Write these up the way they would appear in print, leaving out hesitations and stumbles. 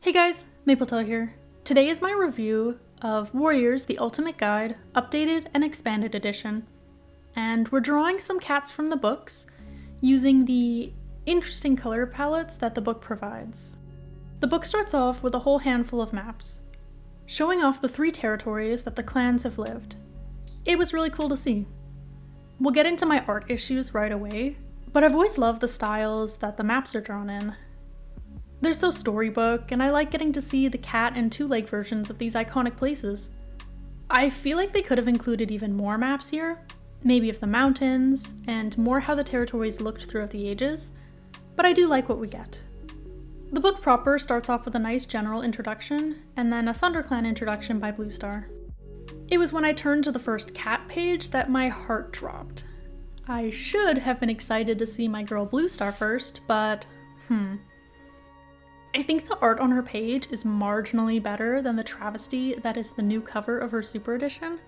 Hey guys, Mapletail here. Today is my review of Warriors: The Ultimate Guide, Updated and Expanded Edition. And we're drawing some cats from the books using the interesting color palettes that the book provides. The book starts off with a whole handful of maps, showing off the 3 territories that the clans have lived. It was really cool to see. We'll get into my art issues right away, but I've always loved the styles that the maps are drawn in. They're so storybook, and I like getting to see the cat and 2-leg versions of these iconic places. I feel like they could have included even more maps here, maybe of the mountains, and more how the territories looked throughout the ages, but I do like what we get. The book proper starts off with a nice general introduction, and then a ThunderClan introduction by Bluestar. It was when I turned to the first cat page that my heart dropped. I should have been excited to see my girl Bluestar first, but I think the art on her page is marginally better than the travesty that is the new cover of her Super Edition,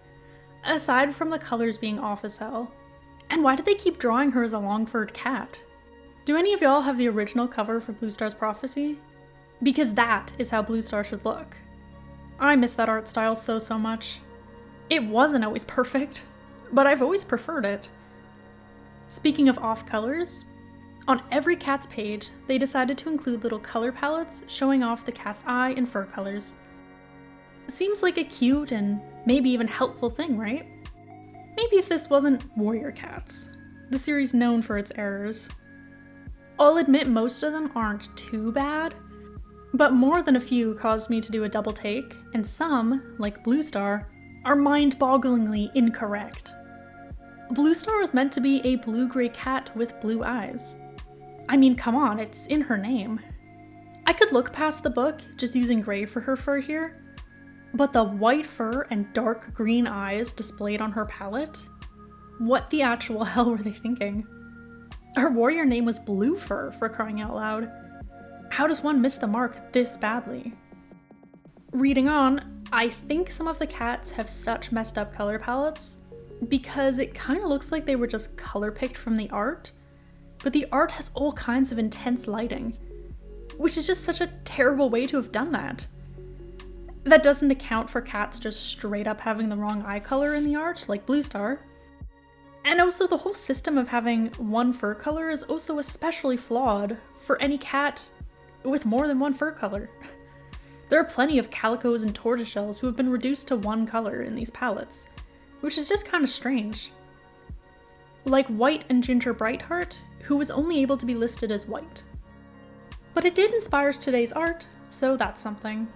aside from the colors being off as hell. And why did they keep drawing her as a long-furred cat? Do any of y'all have the original cover for Bluestar's Prophecy? Because that is how Bluestar should look. I miss that art style so much. It wasn't always perfect, but I've always preferred it. Speaking of off colors, on every cat's page, they decided to include little color palettes showing off the cat's eye and fur colors. Seems like a cute and maybe even helpful thing, right? Maybe if this wasn't Warrior Cats, the series known for its errors. I'll admit most of them aren't too bad, but more than a few caused me to do a double take, and some, like Bluestar, are mind-bogglingly incorrect. Bluestar was meant to be a blue-gray cat with blue eyes. I mean, come on, it's in her name. I could look past the book, just using gray for her fur here, but the white fur and dark green eyes displayed on her palette? What the actual hell were they thinking? Her warrior name was Blue Fur, for crying out loud. How does one miss the mark this badly? Reading on, I think some of the cats have such messed up color palettes, because it kind of looks like they were just color picked from the art, but the art has all kinds of intense lighting, which is just such a terrible way to have done that. That doesn't account for cats just straight up having the wrong eye color in the art, like Bluestar. And also the whole system of having one fur color is also especially flawed for any cat with more than one fur color. There are plenty of calicos and tortoiseshells who have been reduced to one color in these palettes, which is just kind of strange. Like White and Ginger Brightheart, who was only able to be listed as white. But it did inspire today's art, so that's something.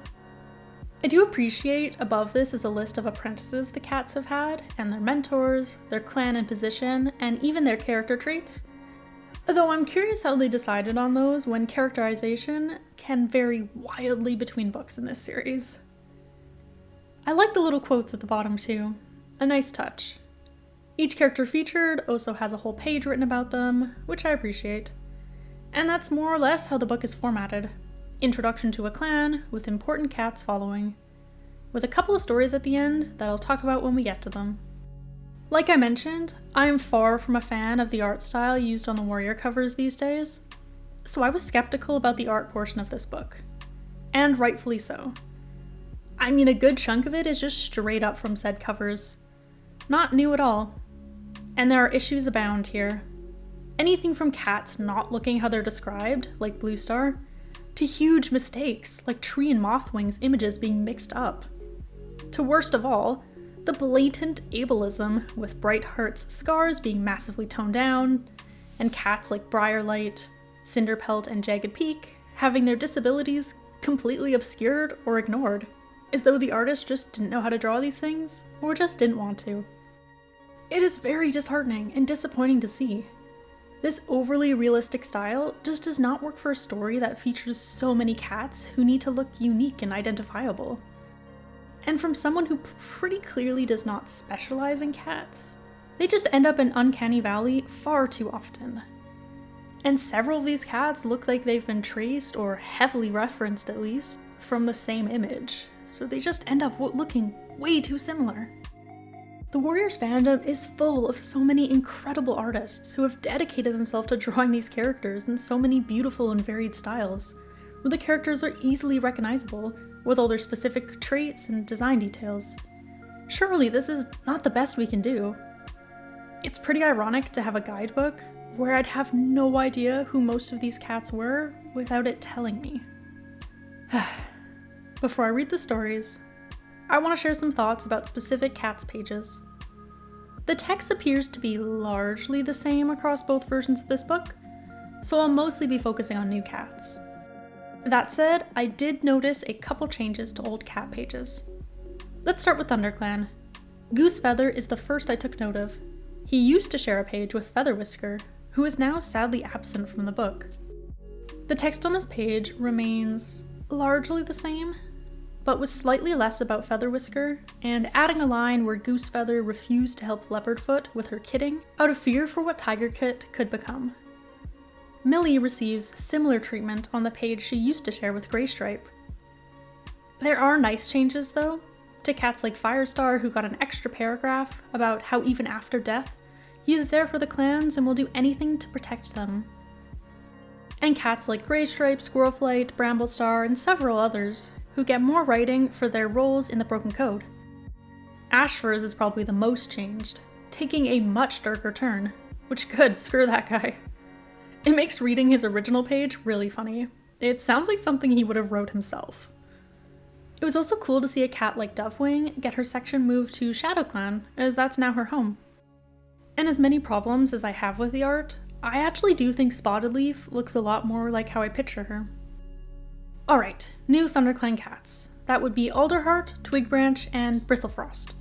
I do appreciate above this is a list of apprentices the cats have had, and their mentors, their clan and position, and even their character traits. Though I'm curious how they decided on those when characterization can vary wildly between books in this series. I like the little quotes at the bottom too, a nice touch. Each character featured also has a whole page written about them, which I appreciate. And that's more or less how the book is formatted. Introduction to a clan, with important cats following, with a couple of stories at the end that I'll talk about when we get to them. Like I mentioned, I am far from a fan of the art style used on the Warrior covers these days, so I was skeptical about the art portion of this book. And rightfully so. I mean, a good chunk of it is just straight up from said covers. Not new at all. And there are issues abound here. Anything from cats not looking how they're described, like Bluestar, to huge mistakes, like tree and moth wings images being mixed up. To worst of all, the blatant ableism, with Brightheart's scars being massively toned down, and cats like Briarlight, Cinderpelt, and Jagged Peak having their disabilities completely obscured or ignored, as though the artist just didn't know how to draw these things, or just didn't want to. It is very disheartening and disappointing to see. This overly realistic style just does not work for a story that features so many cats who need to look unique and identifiable. And from someone who pretty clearly does not specialize in cats, they just end up in Uncanny Valley far too often. And several of these cats look like they've been traced, or heavily referenced at least, from the same image, so they just end up looking way too similar. The Warriors fandom is full of so many incredible artists who have dedicated themselves to drawing these characters in so many beautiful and varied styles, where the characters are easily recognizable with all their specific traits and design details. Surely this is not the best we can do. It's pretty ironic to have a guidebook where I'd have no idea who most of these cats were without it telling me. Before I read the stories, I want to share some thoughts about specific cats pages. The text appears to be largely the same across both versions of this book, so I'll mostly be focusing on new cats. That said, I did notice a couple changes to old cat pages. Let's start with ThunderClan. Goosefeather is the first I took note of. He used to share a page with Featherwhisker, who is now sadly absent from the book. The text on this page remains largely the same, but was slightly less about Featherwhisker, and adding a line where Goosefeather refused to help Leopardfoot with her kidding out of fear for what Tigerkit could become. Millie receives similar treatment on the page she used to share with Greystripe. There are nice changes, though, to cats like Firestar, who got an extra paragraph about how even after death, he is there for the clans and will do anything to protect them. And cats like Greystripe, Squirrelflight, Bramblestar, and several others, who get more writing for their roles in the Broken Code. Ashfur's is probably the most changed, taking a much darker turn, which could screw that guy. It makes reading his original page really funny. It sounds like something he would have wrote himself. It was also cool to see a cat like Dovewing get her section moved to ShadowClan, as that's now her home. And as many problems as I have with the art, I actually do think Spotted Leaf looks a lot more like how I picture her. Alright, new ThunderClan cats. That would be Alderheart, Twigbranch, and Bristlefrost.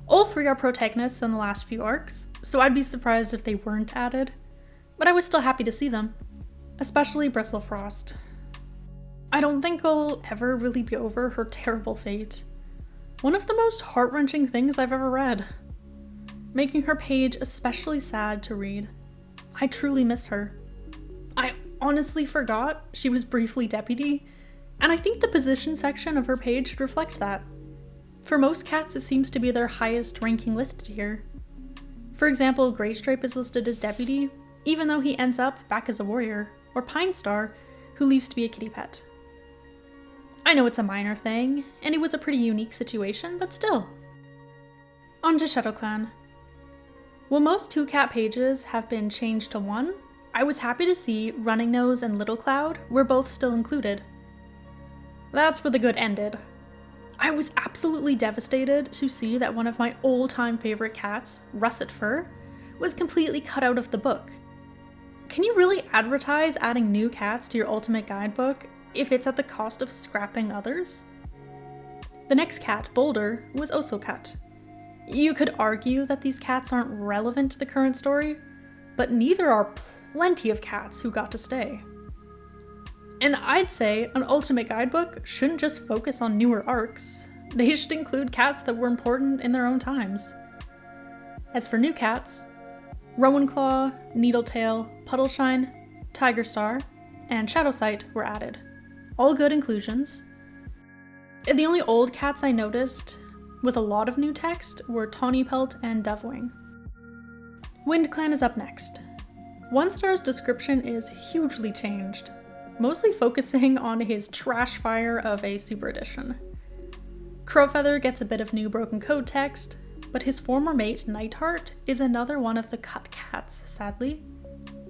All three are protagonists in the last few arcs, so I'd be surprised if they weren't added. But I was still happy to see them, especially Bristlefrost. I don't think I'll ever really be over her terrible fate. One of the most heart-wrenching things I've ever read, making her page especially sad to read. I truly miss her. I honestly forgot she was briefly deputy, and I think the position section of her page should reflect that. For most cats, it seems to be their highest ranking listed here. For example, Greystripe is listed as deputy, even though he ends up back as a warrior, or Pinestar, who leaves to be a kitty pet. I know it's a minor thing, and it was a pretty unique situation, but still. On to ShadowClan. While most 2-cat pages have been changed to 1, I was happy to see Running Nose and Little Cloud were both still included. That's where the good ended. I was absolutely devastated to see that one of my all-time favorite cats, Russet Fur, was completely cut out of the book. Can you really advertise adding new cats to your ultimate guidebook if it's at the cost of scrapping others? The next cat, Boulder, was also cut. You could argue that these cats aren't relevant to the current story, but neither are plenty of cats who got to stay. And I'd say an ultimate guidebook shouldn't just focus on newer arcs. They should include cats that were important in their own times. As for new cats, Rowanclaw, Needletail, Puddleshine, Tigerstar, and Shadowsight were added. All good inclusions. And the only old cats I noticed with a lot of new text were Tawnypelt and Dovewing. WindClan is up next. One Star's description is hugely changed, mostly focusing on his trash fire of a super edition. Crowfeather gets a bit of new Broken Code text, but his former mate, Nightheart, is another one of the cut cats, sadly.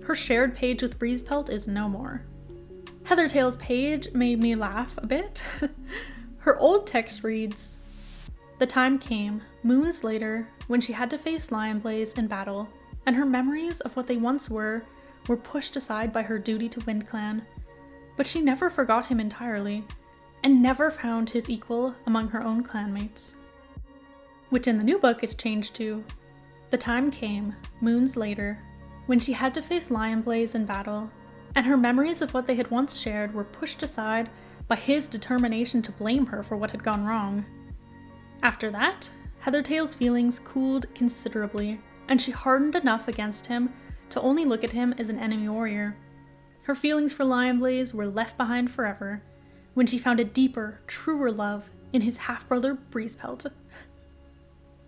Her shared page with Breezepelt is no more. Heathertail's page made me laugh a bit. Her old text reads, "The time came, moons later, when she had to face Lionblaze in battle, and her memories of what they once were pushed aside by her duty to WindClan, but she never forgot him entirely, and never found his equal among her own clanmates." Which in the new book is changed to, "The time came, moons later, when she had to face Lionblaze in battle, and her memories of what they had once shared were pushed aside by his determination to blame her for what had gone wrong. After that, Heathertail's feelings cooled considerably, and she hardened enough against him to only look at him as an enemy warrior. Her feelings for Lionblaze were left behind forever, when she found a deeper, truer love in his half-brother Breezepelt."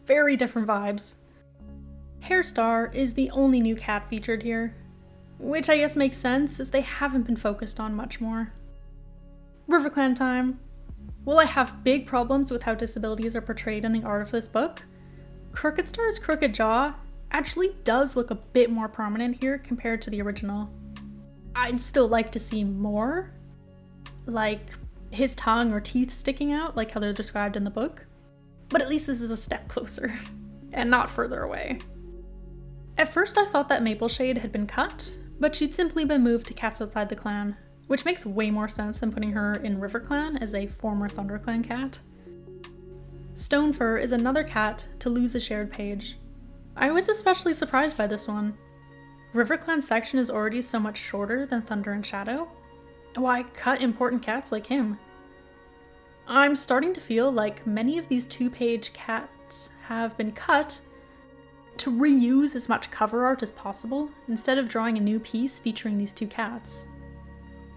Very different vibes. Hairstar is the only new cat featured here, which I guess makes sense as they haven't been focused on much more. RiverClan time. While I have big problems with how disabilities are portrayed in the art of this book, Crooked Star's crooked jaw actually does look a bit more prominent here compared to the original. I'd still like to see more, like his tongue or teeth sticking out like how they're described in the book, but at least this is a step closer, and not further away. At first I thought that Mapleshade had been cut, but she'd simply been moved to Cats Outside the Clan, which makes way more sense than putting her in RiverClan as a former ThunderClan cat. Stonefur is another cat to lose a shared page. I was especially surprised by this one. RiverClan's section is already so much shorter than Thunder and Shadow. Why cut important cats like him? I'm starting to feel like many of these 2-page cats have been cut to reuse as much cover art as possible instead of drawing a new piece featuring these 2 cats.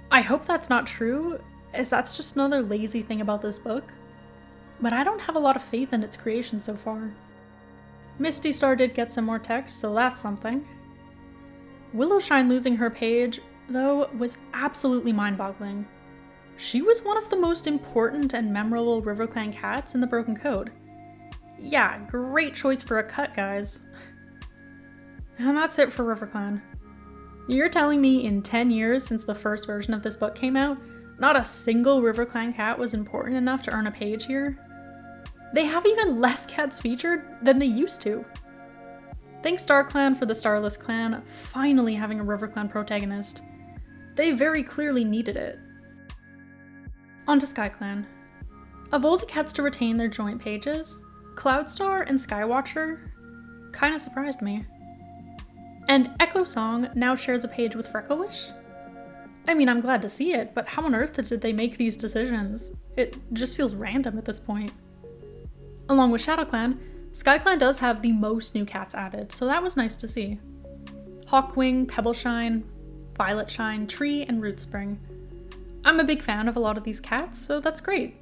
I hope that's not true, as that's just another lazy thing about this book, but I don't have a lot of faith in its creation so far. Misty Star did get some more text, so that's something. Willowshine losing her page, though, was absolutely mind-boggling. She was one of the most important and memorable RiverClan cats in the Broken Code. Yeah, great choice for a cut, guys. And that's it for RiverClan. You're telling me in 10 years since the first version of this book came out, not a single RiverClan cat was important enough to earn a page here? They have even less cats featured than they used to. Thanks StarClan for the Starless Clan finally having a RiverClan protagonist. They very clearly needed it. On to SkyClan. Of all the cats to retain their joint pages, Cloudstar and Skywatcher kinda surprised me. And Echo Song now shares a page with Frecklewish? I mean, I'm glad to see it, but how on earth did they make these decisions? It just feels random at this point. Along with ShadowClan, SkyClan does have the most new cats added, so that was nice to see. Hawkwing, Pebbleshine, Violetshine, Tree, and Rootspring. I'm a big fan of a lot of these cats, so that's great.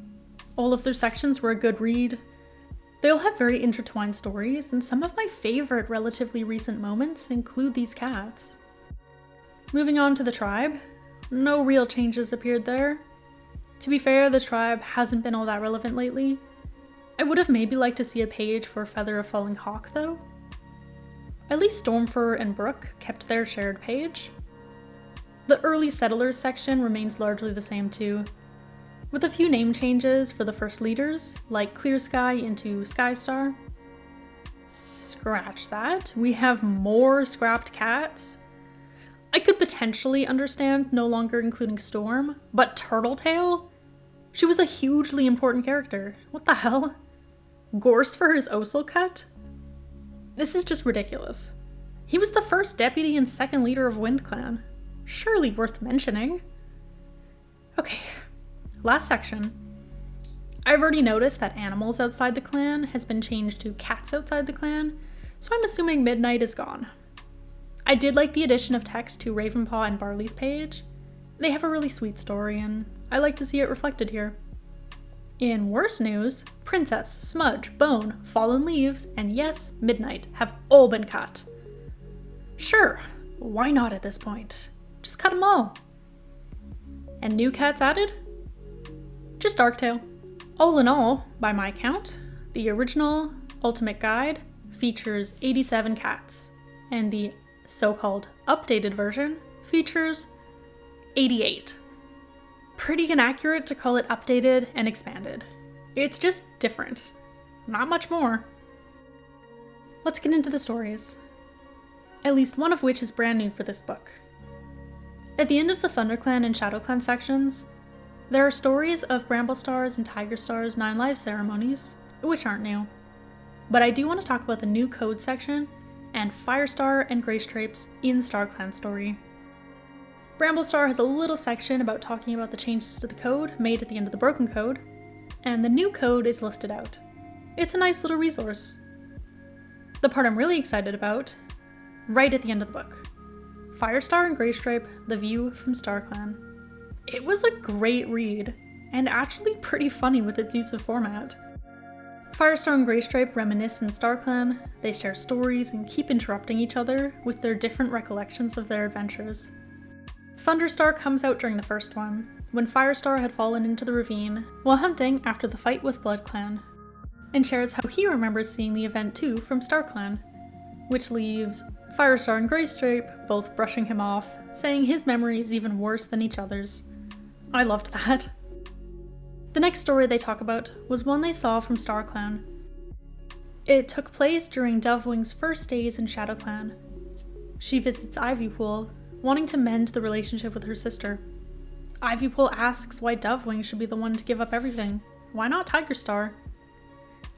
All of their sections were a good read. They all have very intertwined stories, and some of my favorite relatively recent moments include these cats. Moving on to the tribe, no real changes appeared there. To be fair, the tribe hasn't been all that relevant lately. I would have maybe liked to see a page for Feather of Falling Hawk though. At least Stormfur and Brook kept their shared page. The early settlers section remains largely the same too, with a few name changes for the first leaders, like Clear Sky into Skystar. Scratch that, we have more scrapped cats. I could potentially understand no longer including Storm, but Turtletail? She was a hugely important character. What the hell? Gorsefur is also cut? This is just ridiculous. He was the first deputy and second leader of WindClan. Surely worth mentioning. Okay, last section. I've already noticed that animals outside the clan has been changed to cats outside the clan, so I'm assuming Midnight is gone. I did like the addition of text to Ravenpaw and Barley's page. They have a really sweet story, and I like to see it reflected here. In worse news, Princess, Smudge, Bone, Fallen Leaves, and yes, Midnight have all been cut. Sure, why not at this point? Just cut them all. And new cats added? Just Darktail. All in all, by my count, the original Ultimate Guide features 87 cats, and the so-called updated version features 88. Pretty inaccurate to call it updated and expanded. It's just different. Not much more. Let's get into the stories. At least one of which is brand new for this book. At the end of the ThunderClan and ShadowClan sections, there are stories of Bramblestar's and Tigerstar's 9 Lives ceremonies, which aren't new. But I do want to talk about the new code section and Firestar and Greystrape's in StarClan story. Bramblestar has a little section about talking about the changes to the code made at the end of the Broken Code, and the new code is listed out. It's a nice little resource. The part I'm really excited about, right at the end of the book. Firestar and Greystrape, The View from StarClan. It was a great read, and actually pretty funny with its use of format. Firestar and Greystrape reminisce in StarClan, they share stories and keep interrupting each other with their different recollections of their adventures. Thunderstar comes out during the first one, when Firestar had fallen into the ravine while hunting after the fight with BloodClan, and shares how he remembers seeing the event too from StarClan, which leaves Firestar and Greystripe both brushing him off, saying his memory is even worse than each other's. I loved that. The next story they talk about was one they saw from StarClan. It took place during Dovewing's first days in ShadowClan. She visits Ivypool, wanting to mend the relationship with her sister. Ivypool asks why Dovewing should be the one to give up everything. Why not Tigerstar?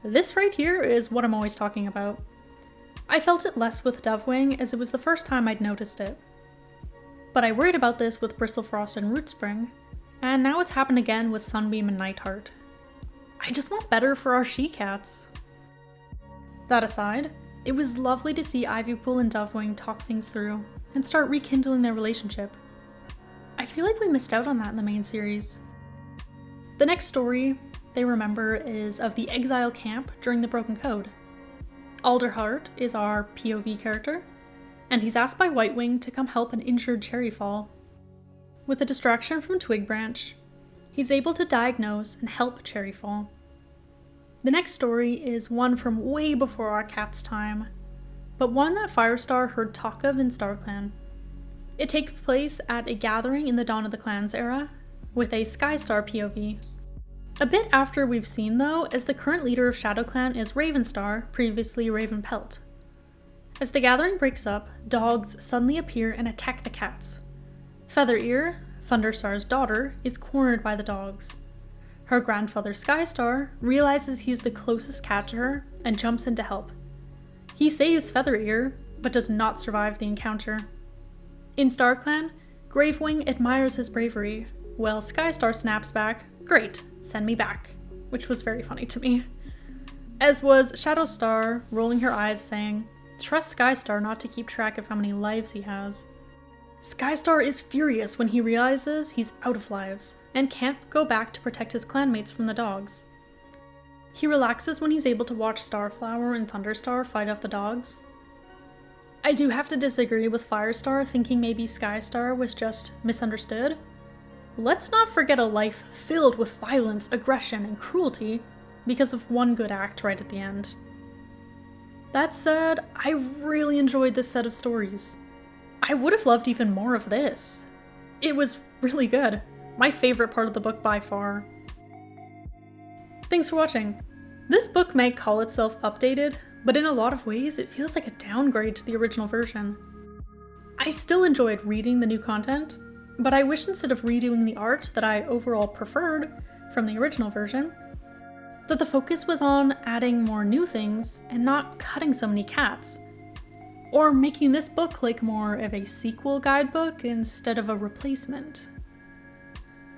This right here is what I'm always talking about. I felt it less with Dovewing as it was the first time I'd noticed it. But I worried about this with Bristlefrost and Rootspring, and now it's happened again with Sunbeam and Nightheart. I just want better for our she-cats. That aside, it was lovely to see Ivypool and Dovewing talk things through and start rekindling their relationship. I feel like we missed out on that in the main series. The next story they remember is of the Exile camp during the Broken Code. Alderheart is our POV character, and he's asked by Whitewing to come help an injured Cherryfall. With a distraction from Twigbranch, he's able to diagnose and help Cherryfall. The next story is one from way before our cat's time, but one that Firestar heard talk of in StarClan. It takes place at a gathering in the Dawn of the Clans era, with a Skystar POV. A bit after we've seen though, as the current leader of ShadowClan is Ravenstar, previously Ravenpelt. As the gathering breaks up, dogs suddenly appear and attack the cats. Featherear, Thunderstar's daughter, is cornered by the dogs. Her grandfather Skystar realizes he's the closest cat to her and jumps in to help. He saves Featherear, but does not survive the encounter. In StarClan, Gravewing admires his bravery, while Skystar snaps back, "Great, send me back," which was very funny to me. As was Shadowstar, rolling her eyes saying, "Trust Skystar not to keep track of how many lives he has." Skystar is furious when he realizes he's out of lives, and can't go back to protect his clanmates from the dogs. He relaxes when he's able to watch Starflower and Thunderstar fight off the dogs. I do have to disagree with Firestar thinking maybe Skystar was just misunderstood. Let's not forget a life filled with violence, aggression, and cruelty because of one good act right at the end. That said, I really enjoyed this set of stories. I would have loved even more of this. It was really good. My favorite part of the book by far. Thanks for watching. This book may call itself updated, but in a lot of ways it feels like a downgrade to the original version. I still enjoyed reading the new content, but I wish instead of redoing the art that I overall preferred from the original version, that the focus was on adding more new things and not cutting so many cats. Or making this book like more of a sequel guidebook instead of a replacement.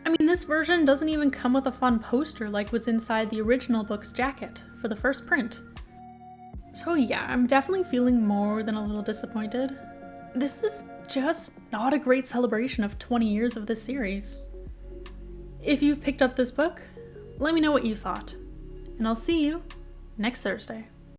I mean, this version doesn't even come with a fun poster like was inside the original book's jacket for the first print. So yeah, I'm definitely feeling more than a little disappointed. This is just not a great celebration of 20 years of this series. If you've picked up this book, let me know what you thought, and I'll see you next Thursday.